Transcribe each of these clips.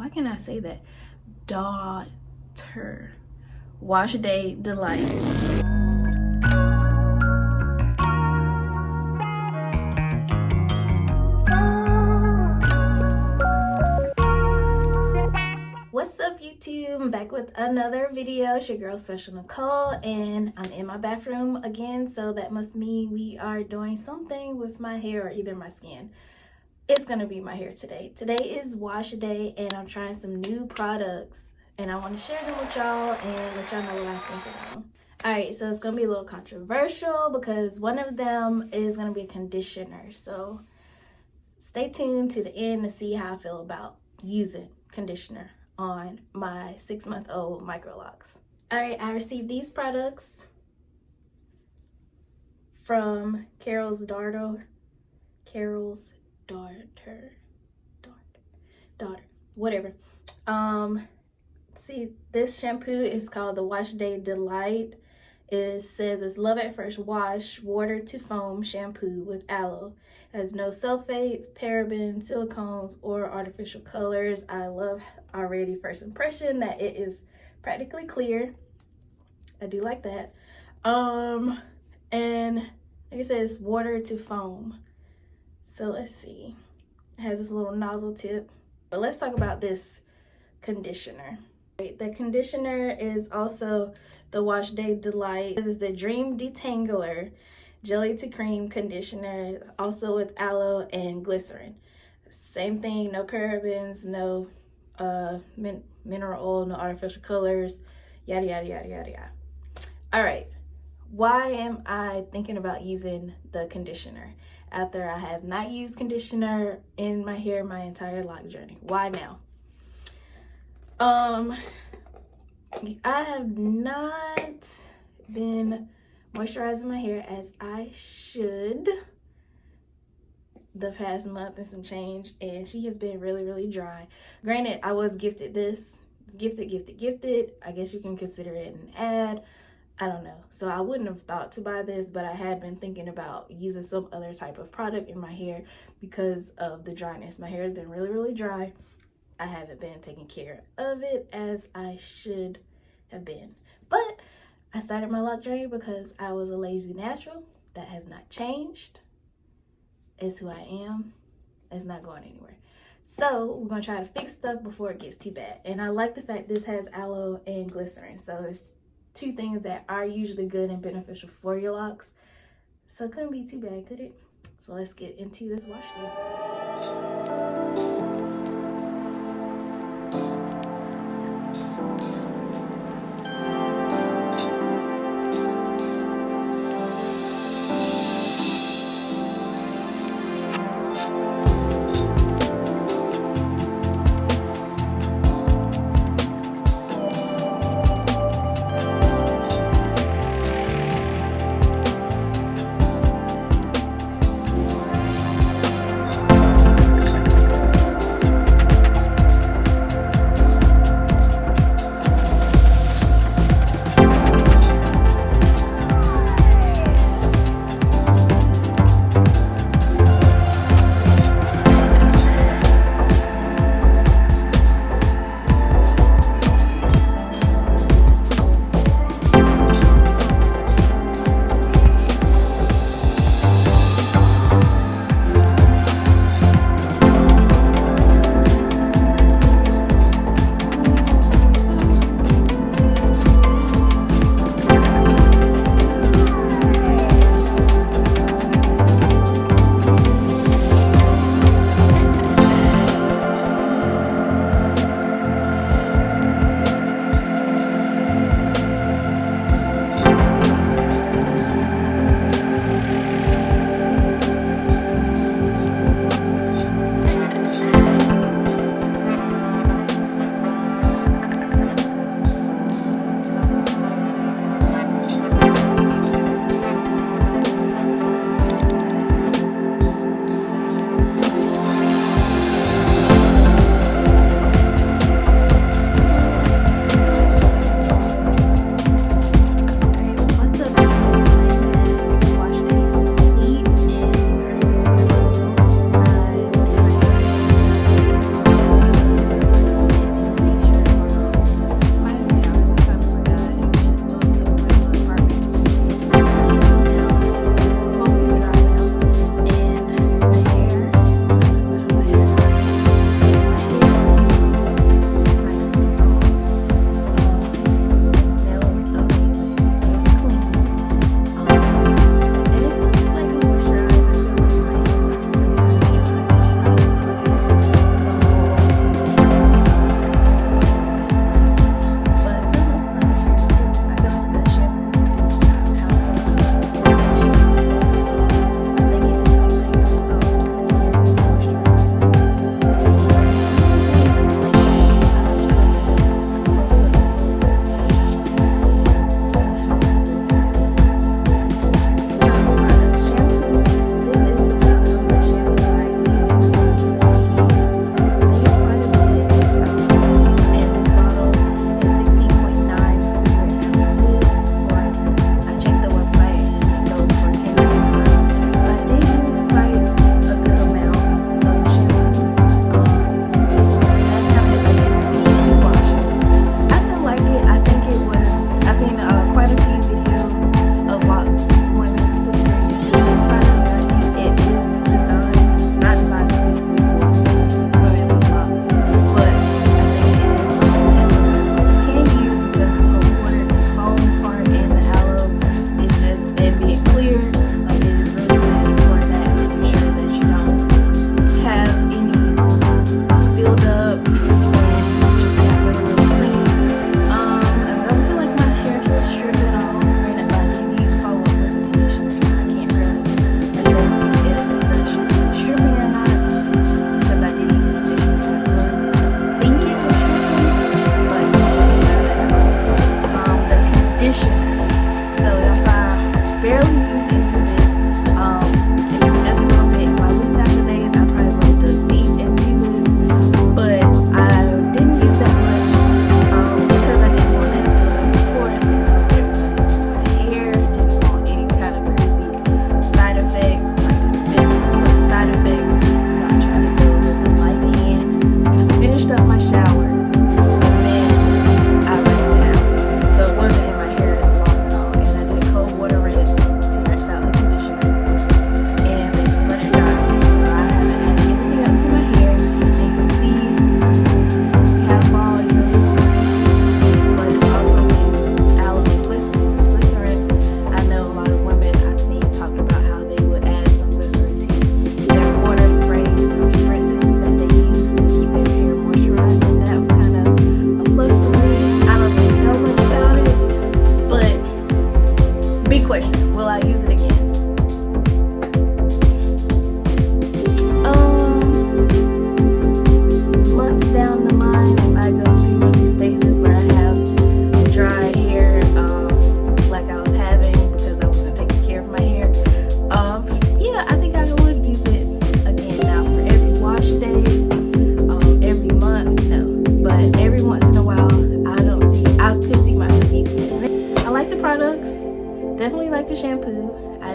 Why can't I say that? Daughter Wash Day Delight. What's up, YouTube? I'm back with another video. It's your girl Special Nicole, and I'm in my bathroom again, so that must mean we are doing something with my hair or either my skin. It's gonna be my hair today. Today is wash day, and I'm trying some new products, and I want to share them with y'all and let y'all know what I think about them. Alright, so it's gonna be a little controversial because one of them is gonna be a conditioner, so stay tuned to the end to see how I feel about using conditioner on my 6-month-old micro locks. All right, I received these products from Carol's daughter, whatever. See, this shampoo is called the Wash Day Delight. It says it's love at first wash, water to foam shampoo with aloe. It has no sulfates, parabens, silicones, or artificial colors. I love already first impression that it is practically clear. I do like that. And like I said, it's water to foam. So let's see. It has this little nozzle tip. But let's talk about this conditioner. The conditioner is also the Wash Day Delight. This is the Dream Detangler Jelly to Cream Conditioner, also with aloe and glycerin. Same thing, no parabens, no mineral oil, no artificial colors, yada, yada, yada, yada, yada. All right, why am I thinking about using the conditioner after I have not used conditioner in my hair my entire lock journey? Why now? I have not been moisturizing my hair as I should the past month and some change, and she has been really dry. Granted, I was gifted this. Gifted. I guess you can consider it an ad. I don't know. So I wouldn't have thought to buy this, but I had been thinking about using some other type of product in my hair because of the dryness. My hair has been really dry. I haven't been taking care of it as I should have been. But I started my lock journey because I was a lazy natural. That has not changed. It's who I am. It's not going anywhere. So we're gonna try to fix stuff before it gets too bad. And I like the fact this has aloe and glycerin. So there's two things that are usually good and beneficial for your locks. So it couldn't be too bad, could it? So let's get into this wash day.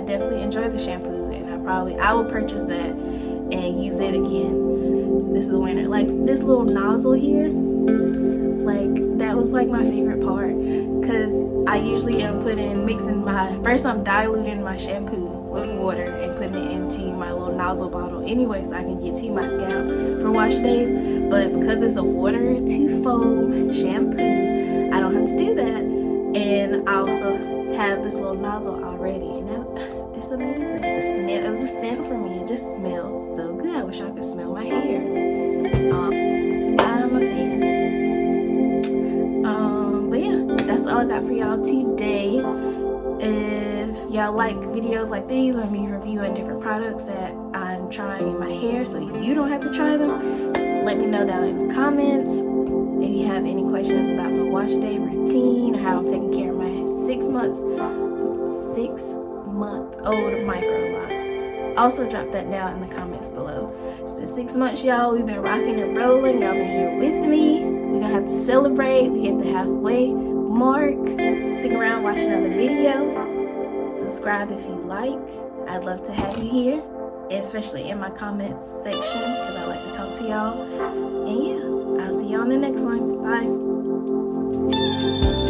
definitely enjoy the shampoo, and I will purchase that and use it again. This is the winner. Like this little nozzle here, like that was like my favorite part, because I usually am I'm diluting my shampoo with water and putting it into my little nozzle bottle anyway, so I can get to my scalp for wash days. But because it's a water to foam shampoo, I don't have to do that. And I also have this little nozzle already, and now it's amazing. The smell, it was a scent for me. It just smells so good. I wish I could smell my hair. I'm a fan. But yeah, that's all I got for y'all today. If y'all like videos like these or me reviewing different products that I'm trying in my hair so you don't have to try them, let me know down in the comments. If you have any questions about my wash day routine or how I'm taking care of my 6-month-old micro locks, also drop that down in the comments below. It's been 6 months, y'all. We've been rocking and rolling. Y'all been here with me. We're gonna have to celebrate. We hit the halfway mark. Stick around, watch another video. Subscribe if you like. I'd love to have you here, especially in my comments section, because I like to talk to y'all. And yeah, I'll see y'all in the next one. Bye.